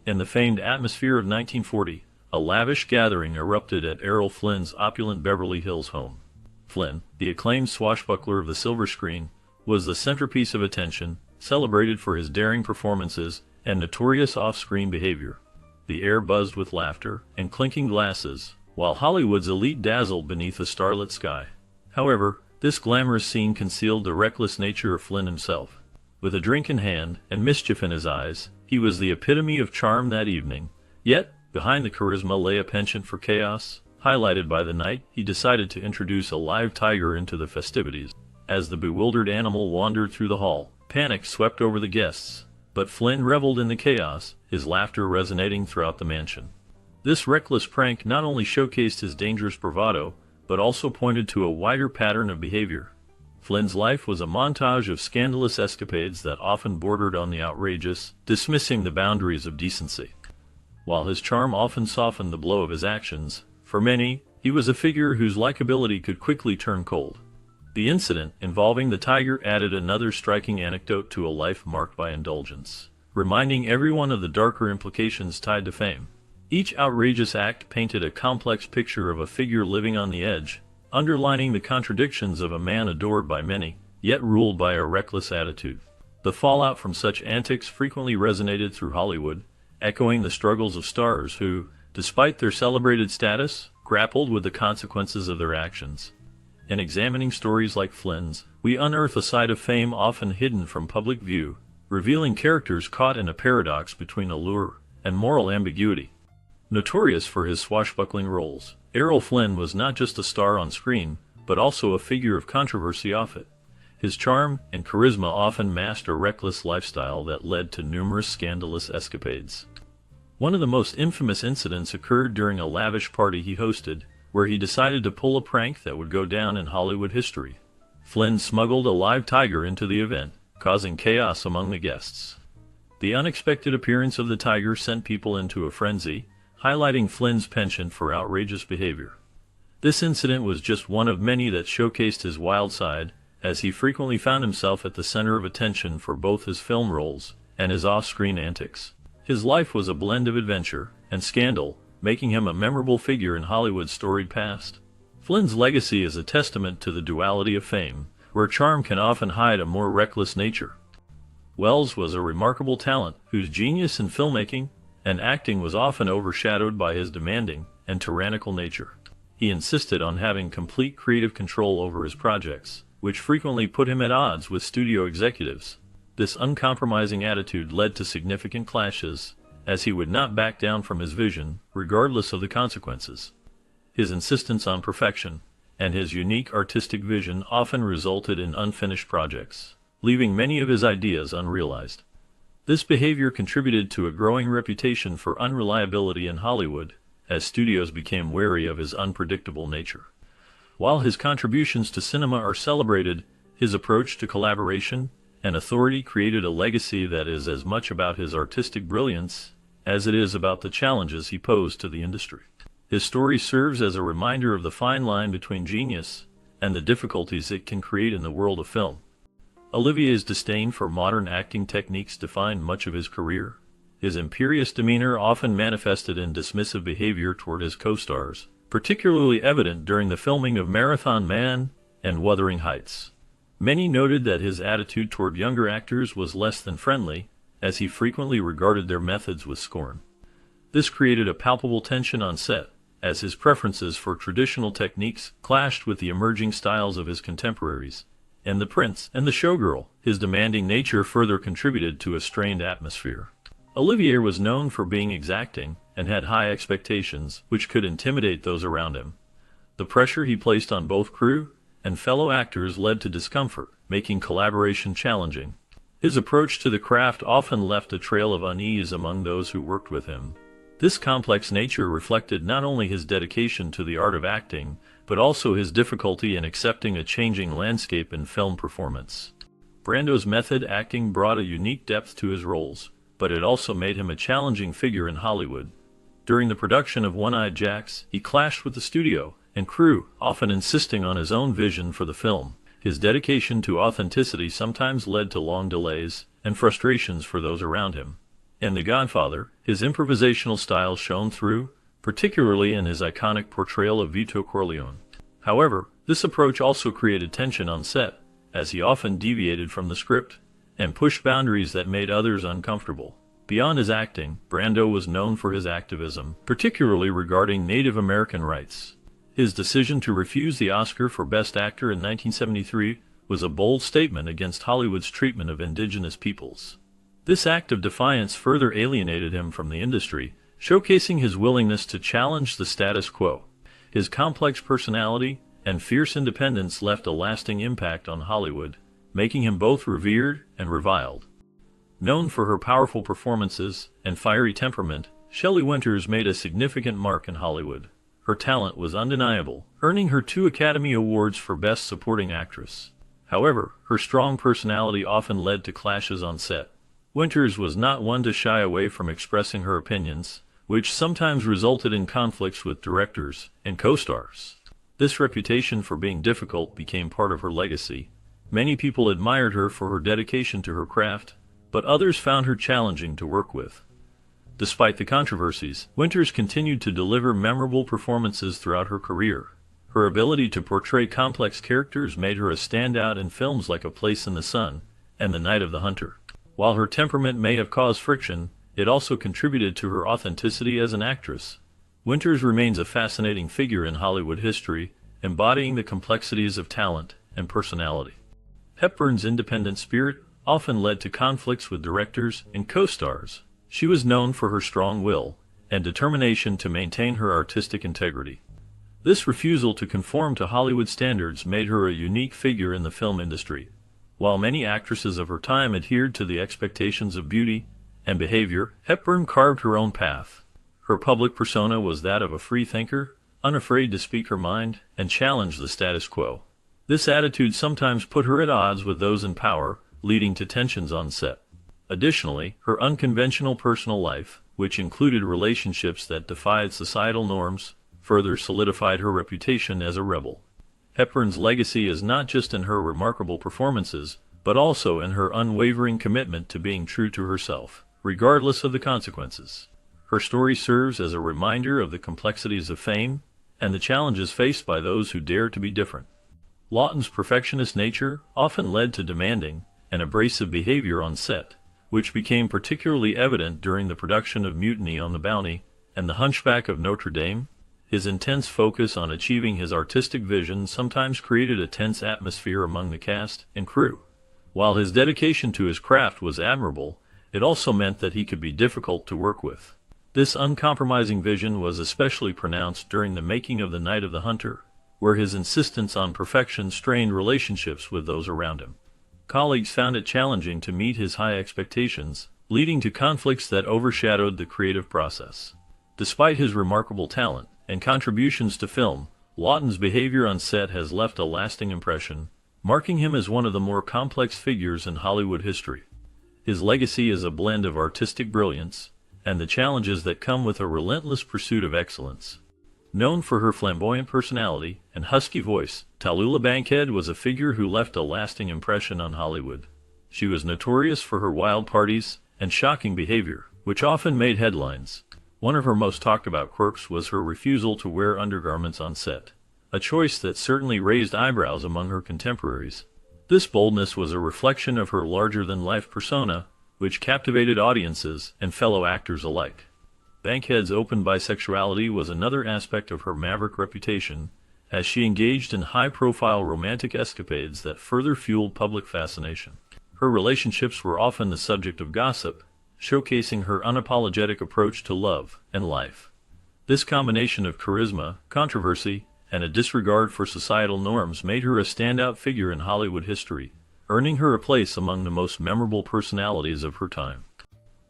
In the famed atmosphere of 1940, a lavish gathering erupted at Errol Flynn's opulent Beverly Hills home. Flynn, the acclaimed swashbuckler of the silver screen, was the centerpiece of attention, celebrated for his daring performances and notorious off-screen behavior. The air buzzed with laughter and clinking glasses, while Hollywood's elite dazzled beneath a starlit sky. However, this glamorous scene concealed the reckless nature of Flynn himself. With a drink in hand and mischief in his eyes, he was the epitome of charm that evening. Yet, behind the charisma lay a penchant for chaos, highlighted by the night he decided to introduce a live tiger into the festivities. As the bewildered animal wandered through the hall, panic swept over the guests, but Flynn reveled in the chaos, his laughter resonating throughout the mansion. This reckless prank not only showcased his dangerous bravado, but also pointed to a wider pattern of behavior. Flynn's life was a montage of scandalous escapades that often bordered on the outrageous, dismissing the boundaries of decency. While his charm often softened the blow of his actions, for many, he was a figure whose likability could quickly turn cold. The incident involving the tiger added another striking anecdote to a life marked by indulgence, reminding everyone of the darker implications tied to fame. Each outrageous act painted a complex picture of a figure living on the edge, underlining the contradictions of a man adored by many, yet ruled by a reckless attitude. The fallout from such antics frequently resonated through Hollywood, echoing the struggles of stars who, despite their celebrated status, grappled with the consequences of their actions. In examining stories like Flynn's, we unearth a side of fame often hidden from public view, revealing characters caught in a paradox between allure and moral ambiguity. Notorious for his swashbuckling roles, Errol Flynn was not just a star on screen, but also a figure of controversy off it. His charm and charisma often masked a reckless lifestyle that led to numerous scandalous escapades. One of the most infamous incidents occurred during a lavish party he hosted, where he decided to pull a prank that would go down in Hollywood history. Flynn smuggled a live tiger into the event, causing chaos among the guests. The unexpected appearance of the tiger sent people into a frenzy, highlighting Flynn's penchant for outrageous behavior. This incident was just one of many that showcased his wild side, as he frequently found himself at the center of attention for both his film roles and his off-screen antics. His life was a blend of adventure and scandal, making him a memorable figure in Hollywood's storied past. Flynn's legacy is a testament to the duality of fame, where charm can often hide a more reckless nature. Wells was a remarkable talent whose genius in filmmaking and acting was often overshadowed by his demanding and tyrannical nature. He insisted on having complete creative control over his projects, which frequently put him at odds with studio executives. This uncompromising attitude led to significant clashes, as he would not back down from his vision, regardless of the consequences. His insistence on perfection and his unique artistic vision often resulted in unfinished projects, leaving many of his ideas unrealized. This behavior contributed to a growing reputation for unreliability in Hollywood, as studios became wary of his unpredictable nature. While his contributions to cinema are celebrated, his approach to collaboration and authority created a legacy that is as much about his artistic brilliance as it is about the challenges he posed to the industry. His story serves as a reminder of the fine line between genius and the difficulties it can create in the world of film. Olivier's disdain for modern acting techniques defined much of his career. His imperious demeanor often manifested in dismissive behavior toward his co-stars, particularly evident during the filming of Marathon Man and Wuthering Heights. Many noted that his attitude toward younger actors was less than friendly, as he frequently regarded their methods with scorn. This created a palpable tension on set, as his preferences for traditional techniques clashed with the emerging styles of his contemporaries. In The Prince and the Showgirl, his demanding nature further contributed to a strained atmosphere. Olivier was known for being exacting and had high expectations, which could intimidate those around him. The pressure he placed on both crew and fellow actors led to discomfort, making collaboration challenging. His approach to the craft often left a trail of unease among those who worked with him. This complex nature reflected not only his dedication to the art of acting, but also his difficulty in accepting a changing landscape in film performance. Brando's method acting brought a unique depth to his roles, but it also made him a challenging figure in Hollywood. During the production of One-Eyed Jacks, he clashed with the studio and crew, often insisting on his own vision for the film. His dedication to authenticity sometimes led to long delays and frustrations for those around him. In The Godfather, his improvisational style shone through, particularly in his iconic portrayal of Vito Corleone. However, this approach also created tension on set, as he often deviated from the script and pushed boundaries that made others uncomfortable. Beyond his acting, Brando was known for his activism, particularly regarding Native American rights. His decision to refuse the Oscar for Best Actor in 1973 was a bold statement against Hollywood's treatment of indigenous peoples. This act of defiance further alienated him from the industry, showcasing his willingness to challenge the status quo. His complex personality and fierce independence left a lasting impact on Hollywood, making him both revered and reviled. Known for her powerful performances and fiery temperament, Shelley Winters made a significant mark in Hollywood. Her talent was undeniable, earning her 2 Academy Awards for Best Supporting Actress. However, her strong personality often led to clashes on set. Winters was not one to shy away from expressing her opinions, which sometimes resulted in conflicts with directors and co-stars. This reputation for being difficult became part of her legacy. Many people admired her for her dedication to her craft, but others found her challenging to work with. Despite the controversies, Winters continued to deliver memorable performances throughout her career. Her ability to portray complex characters made her a standout in films like A Place in the Sun and The Night of the Hunter. While her temperament may have caused friction, it also contributed to her authenticity as an actress. Winters remains a fascinating figure in Hollywood history, embodying the complexities of talent and personality. Hepburn's independent spirit often led to conflicts with directors and co-stars. She was known for her strong will and determination to maintain her artistic integrity. This refusal to conform to Hollywood standards made her a unique figure in the film industry. While many actresses of her time adhered to the expectations of beauty and behavior, Hepburn carved her own path. Her public persona was that of a free thinker, unafraid to speak her mind and challenge the status quo. This attitude sometimes put her at odds with those in power, leading to tensions on set. Additionally, her unconventional personal life, which included relationships that defied societal norms, further solidified her reputation as a rebel. Hepburn's legacy is not just in her remarkable performances, but also in her unwavering commitment to being true to herself, regardless of the consequences. Her story serves as a reminder of the complexities of fame and the challenges faced by those who dare to be different. Lawton's perfectionist nature often led to demanding and abrasive behavior on set, which became particularly evident during the production of Mutiny on the Bounty and The Hunchback of Notre Dame. His intense focus on achieving his artistic vision sometimes created a tense atmosphere among the cast and crew. While his dedication to his craft was admirable, it also meant that he could be difficult to work with. This uncompromising vision was especially pronounced during the making of The Night of the Hunter, where his insistence on perfection strained relationships with those around him. Colleagues found it challenging to meet his high expectations, leading to conflicts that overshadowed the creative process. Despite his remarkable talent and contributions to film, Lawton's behavior on set has left a lasting impression, marking him as one of the more complex figures in Hollywood history. His legacy is a blend of artistic brilliance and the challenges that come with a relentless pursuit of excellence. Known for her flamboyant personality and husky voice, Tallulah Bankhead was a figure who left a lasting impression on Hollywood. She was notorious for her wild parties and shocking behavior, which often made headlines. One of her most talked-about quirks was her refusal to wear undergarments on set, a choice that certainly raised eyebrows among her contemporaries. This boldness was a reflection of her larger-than-life persona, which captivated audiences and fellow actors alike. Bankhead's open bisexuality was another aspect of her maverick reputation, as she engaged in high-profile romantic escapades that further fueled public fascination. Her relationships were often the subject of gossip, showcasing her unapologetic approach to love and life. This combination of charisma, controversy, and a disregard for societal norms made her a standout figure in Hollywood history, earning her a place among the most memorable personalities of her time.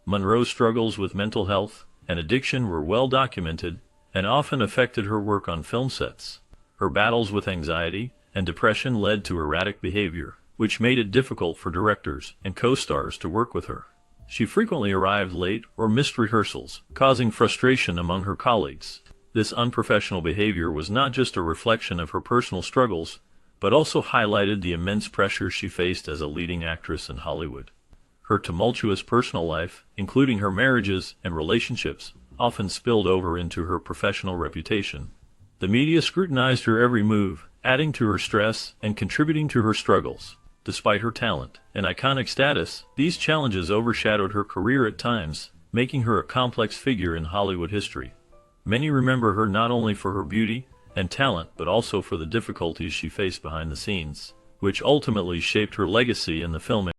Monroe's struggles with mental health and addiction were well documented and often affected her work on film sets. Her battles with anxiety and depression led to erratic behavior, which made it difficult for directors and co-stars to work with her. She frequently arrived late or missed rehearsals, causing frustration among her colleagues. This unprofessional behavior was not just a reflection of her personal struggles, but also highlighted the immense pressure she faced as a leading actress in Hollywood. Her tumultuous personal life, including her marriages and relationships, often spilled over into her professional reputation. The media scrutinized her every move, adding to her stress and contributing to her struggles. Despite her talent and iconic status, these challenges overshadowed her career at times, making her a complex figure in Hollywood history. Many remember her not only for her beauty and talent but also for the difficulties she faced behind the scenes, which ultimately shaped her legacy in the film